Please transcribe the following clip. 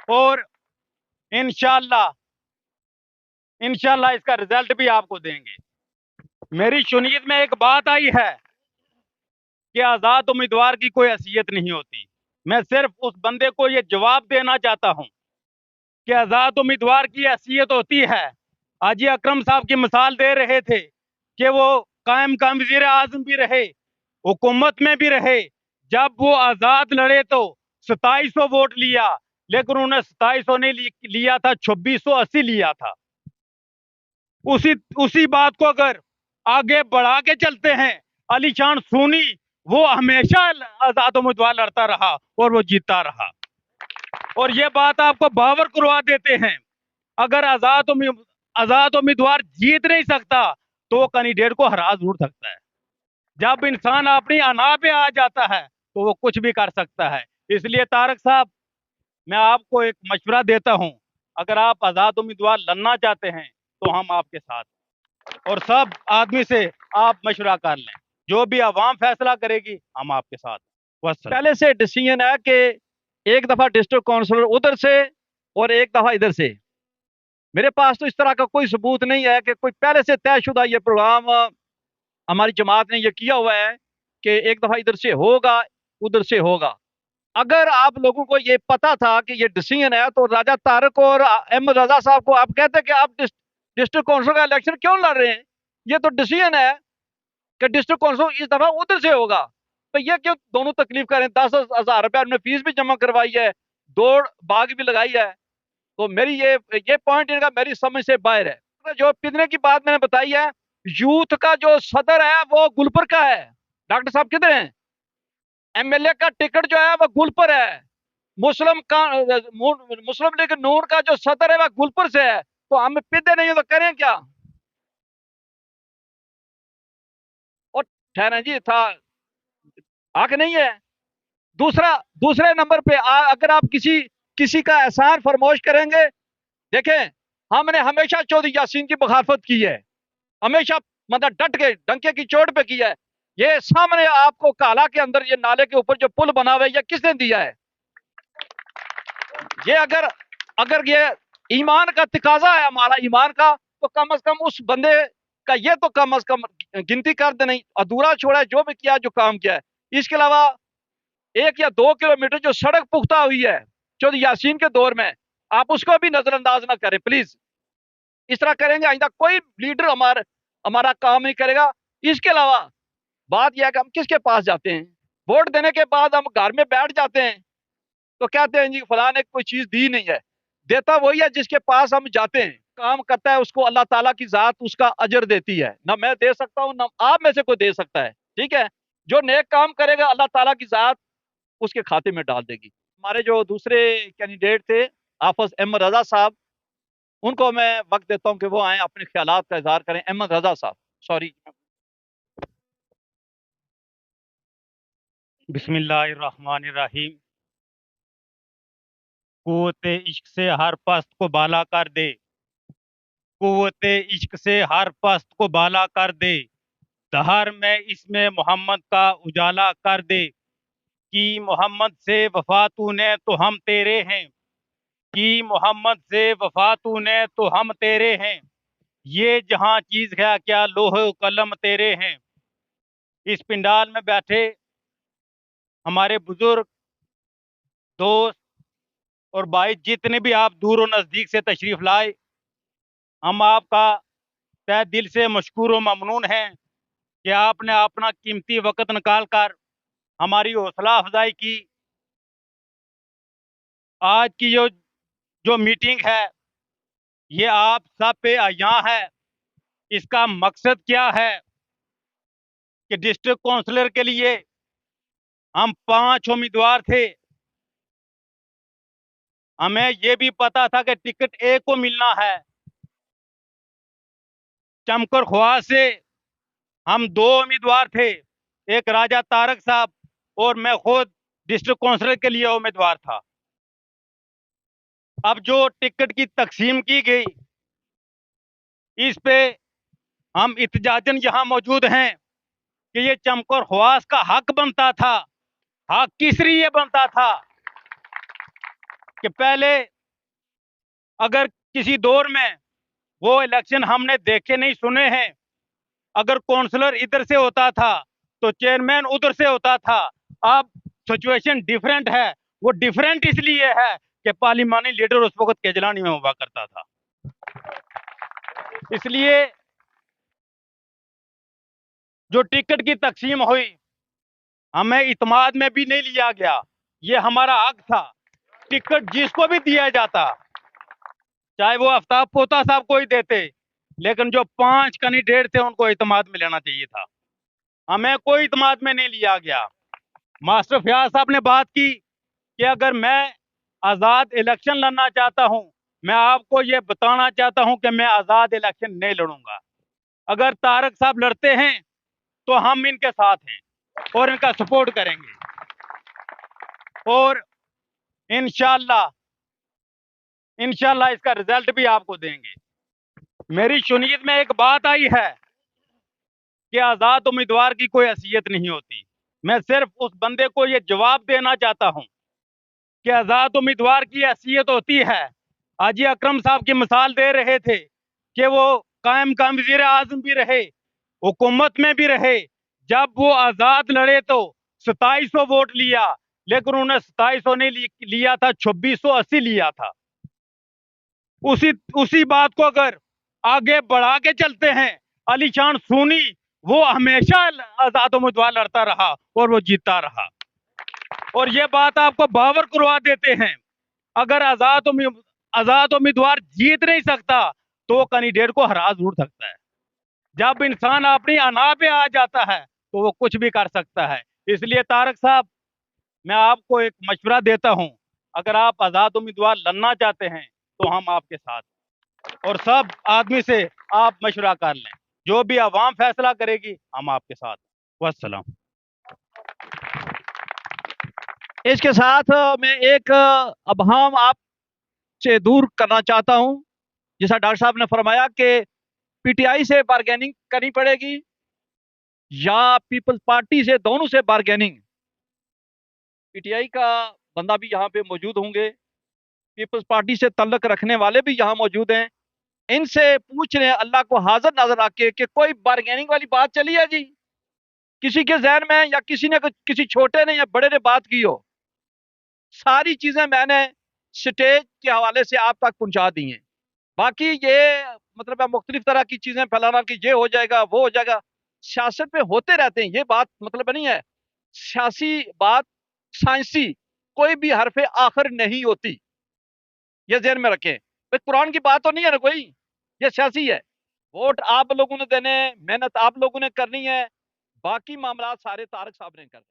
और इंशाल्लाह इंशाल्लाह इसका रिजल्ट भी आपको देंगे। मेरी सुनीयत में एक बात आई है कि आजाद उम्मीदवार की कोई हैसियत नहीं होती। मैं सिर्फ उस बंदे को ये जवाब देना चाहता हूं कि आजाद उम्मीदवार की हैसियत होती है। हाजी अकरम साहब की मिसाल दे रहे थे कि वो कायम का वजीर आजम भी रहे, हुकूमत में भी रहे। जब वो आजाद लड़े तो 2700 वोट लिया, लेकिन उन्होंने 2700 नहीं लिया था, 2680 लिया था। उसी उसी बात को अगर आगे बढ़ा के चलते हैं, अली शान सूनी वो हमेशा आजाद उम्मीदवार लड़ता रहा और वो जीतता रहा। और ये बात आपको बावर करवा देते हैं, अगर आजाद उम्मीदवार जीत नहीं सकता तो कैंडिडेट को हरा जरूर सकता है। जब इंसान अपनी अना पे आ जाता है तो वो कुछ भी कर सकता है। इसलिए तारक साहब, मैं आपको एक मशवरा देता हूं, अगर आप आजाद उम्मीदवार लड़ना चाहते हैं तो हम आपके साथ हैं। और सब आदमी से आप मशवरा कर लें, जो भी आवाम फैसला करेगी हम आपके साथ हैं। बस पहले से डिसीजन है कि एक दफा डिस्ट्रिक्ट काउंसिलर उधर से और एक दफा इधर से। मेरे पास तो इस तरह का कोई सबूत नहीं है कि कोई पहले से तयशुदा ये प्रोग्राम हमारी जमात ने ये किया हुआ है कि एक दफा इधर से होगा उधर से होगा। अगर आप लोगों को ये पता था कि ये डिसीजन है तो राजा तारक और अहमद रजा साहब को आप कहते कि आप डिस्ट्रिक्ट काउंसिल का इलेक्शन क्यों लड़ रहे हैं? ये तो डिसीजन है कि डिस्ट्रिक्ट काउंसिल इस दफा उधर से होगा, तो ये क्यों दोनों तकलीफ करें? 10,000 रुपया हमने फीस भी जमा करवाई है, दौड़ बाग भी लगाई है। तो मेरी ये पॉइंट इनका मेरी समझ से बाहर है। जो पिछले की बात मैंने बताई है, यूथ का जो सदर है वो गुलपुर का है। डॉक्टर साहब किधर हैं? एमएलए का टिकट जो है वो गुलपुर है। मुस्लिम लीग नून का जो सदर है वह गुलपुर से है। तो हम पिधे नहीं हो तो करें क्या? और ठहरा जी था हक नहीं है। दूसरा दूसरे नंबर पे अगर आप किसी किसी का एहसान फरमोश करेंगे, देखें हमने हमेशा चौधरी यासीन की मुखालफत की है, हमेशा मतलब डट के डंके की चोट पे की है। ये सामने आपको काला के अंदर ये नाले के ऊपर जो पुल बना हुआ है ये किसने दिया है? ये अगर अगर ये ईमान का तकाजा है हमारा ईमान का, तो कम से कम उस बंदे का ये तो कम से कम गिनती कर दे, नहीं अधूरा छोड़ा है जो भी किया जो काम किया है। इसके अलावा 1 या 2 किलोमीटर जो सड़क पुख्ता हुई है चौधरी यासीन के दौर में, आप उसको भी नजरअंदाज ना करें प्लीज। इस तरह करेंगे आइंदा कोई लीडर हमारा काम नहीं करेगा। इसके अलावा बात यह है कि हम किसके पास जाते हैं? वोट देने के बाद हम घर में बैठ जाते हैं तो कहते हैं जी फलां ने कोई चीज दी नहीं है। देता वही है जिसके पास हम जाते हैं, काम करता है उसको अल्लाह ताला की जात उसका अजर देती है। ना मैं दे सकता हूं ना आप में से कोई दे सकता है, ठीक है? जो नेक काम करेगा अल्लाह ताला की जात उसके खाते में डाल देगी। हमारे जो दूसरे कैंडिडेट थे हाफिज अहमद रजा साहब, उनको मैं वक्त देता हूं कि वो आए अपने ख्यालात का इजहार करें। अहमद रजा साहब, सॉरी। बिस्मिल्लाहिर्रहमानिर्रहीम। कुव्वते इश्क से हर पस्त को बाला कर दे, कुव्वते इश्क से हर पस्त को बाला कर दे, दहर में इसमें मोहम्मद का उजाला कर दे। कि मोहम्मद से वफा तूने तो हम तेरे हैं, कि मोहम्मद से वफा तूने तो हम तेरे हैं, ये जहां चीज है क्या लोह कलम तेरे हैं। इस पिंडाल में बैठे हमारे बुजुर्ग, दोस्त और भाई, जितने भी आप दूर और नजदीक से तशरीफ लाए, हम आपका तहे दिल से मशकूर व ममनून हैं कि आपने अपना कीमती वक्त निकाल कर हमारी हौसला अफजाई की। आज की जो जो मीटिंग है ये आप सब पे यहाँ है। इसका मकसद क्या है कि डिस्ट्रिक्ट काउंसलर के लिए हम 5 उम्मीदवार थे। हमें ये भी पता था कि टिकट एक को मिलना है। चमकर ख्वास से हम 2 उम्मीदवार थे, एक राजा तारक साहब और मैं खुद डिस्ट्रिक्ट काउंसलर के लिए उम्मीदवार था। अब जो टिकट की तकसीम की गई इस पे हम इत्तेजाजन यहाँ मौजूद हैं कि ये चमकर ख्वास का हक बनता था। हक किस लिए बनता था कि पहले अगर किसी दौर में वो इलेक्शन हमने देखे नहीं सुने हैं, अगर काउंसलर इधर से होता था तो चेयरमैन उधर से होता था। अब सिचुएशन डिफरेंट है। वो डिफरेंट इसलिए है कि पार्लिमानी लीडर उस वक्त केजलानी में हुआ करता था, इसलिए जो टिकट की तकसीम हुई हमें इत्माद में भी नहीं लिया गया। ये हमारा हक था। टिकट जिसको भी दिया जाता, चाहे वो आफ्ताब पोता साहब को ही देते, लेकिन जो 5 कैंडिडेट थे उनको इत्माद में लेना चाहिए था। हमें कोई इत्माद में नहीं लिया गया। मास्टर फयाज साहब ने बात की कि अगर मैं आज़ाद इलेक्शन लड़ना चाहता हूं, मैं आपको ये बताना चाहता हूं कि मैं आज़ाद इलेक्शन नहीं लड़ूंगा। अगर तारक साहब लड़ते हैं तो हम इनके साथ हैं और इनका सपोर्ट करेंगे, और इंशाल्लाह इंशाल्लाह इसका रिजल्ट भी आपको देंगे। मेरी सुनीयत में एक बात आई है कि आज़ाद उम्मीदवार की कोई हैसियत नहीं होती। मैं सिर्फ उस बंदे को ये जवाब देना चाहता हूं कि आज़ाद उम्मीदवार की हैसियत होती है। हाजी अकरम साहब की मिसाल दे रहे थे कि वो कायम काम वजीर आजम भी रहे, हुकूमत में भी रहे। जब वो आज़ाद लड़े तो 2700 वोट लिया, लेकिन उन्होंने 2700 नहीं लिया था, 2680 लिया था। उसी बात को अगर आगे बढ़ा के चलते हैं, अली शान सूनी वो हमेशा आज़ाद उम्मीदवार लड़ता रहा और वो जीतता रहा। और ये बात आपको बावर करवा देते हैं, अगर आज़ाद उम्मीदवार जीत नहीं सकता तो वो कैंडिडेट को हरा जरूर सकता है। जब इंसान अपनी अना पे आ जाता है तो वो कुछ भी कर सकता है। इसलिए तारक साहब, मैं आपको एक मशवरा देता हूं, अगर आप आज़ाद उम्मीदवार लड़ना चाहते हैं तो हम आपके साथ, और सब आदमी से आप मशवरा कर लें, जो भी आवाम फैसला करेगी हम आपके साथ। वस्सलाम। इसके साथ मैं एक अबहम आपसे दूर करना चाहता हूं। जैसा डॉक्टर साहब ने फरमाया कि पीटीआई से बार्गेनिंग करनी पड़ेगी या पीपल्स पार्टी से, दोनों से बार्गेनिंग। पीटीआई का बंदा भी यहाँ पे मौजूद होंगे, पीपल्स पार्टी से तल्लक रखने वाले भी यहाँ मौजूद हैं। इनसे पूछ रहे हैं अल्लाह को हाजिर नजर आके कि कोई बार्गेनिंग वाली बात चली है जी किसी के जहन में, या किसी ने किसी छोटे ने या बड़े ने बात की हो। सारी चीजें मैंने स्टेज के हवाले से आप तक पहुंचा दी हैं। बाकी ये मतलब है मुख्तलिफ तरह की चीजें फैलाना कि ये हो जाएगा वो हो जाएगा, सियासत में होते रहते हैं, ये बात मतलब नहीं है। सियासी बात साइंसी कोई भी हरफ आखिर नहीं होती, ये ध्यान में रखें। भाई कुरान की बात तो नहीं है ना कोई, ये सियासी है। वोट आप लोगों ने देने, मेहनत आप लोगों ने करनी है, बाकी मामला सारे तारक साहब ने करने।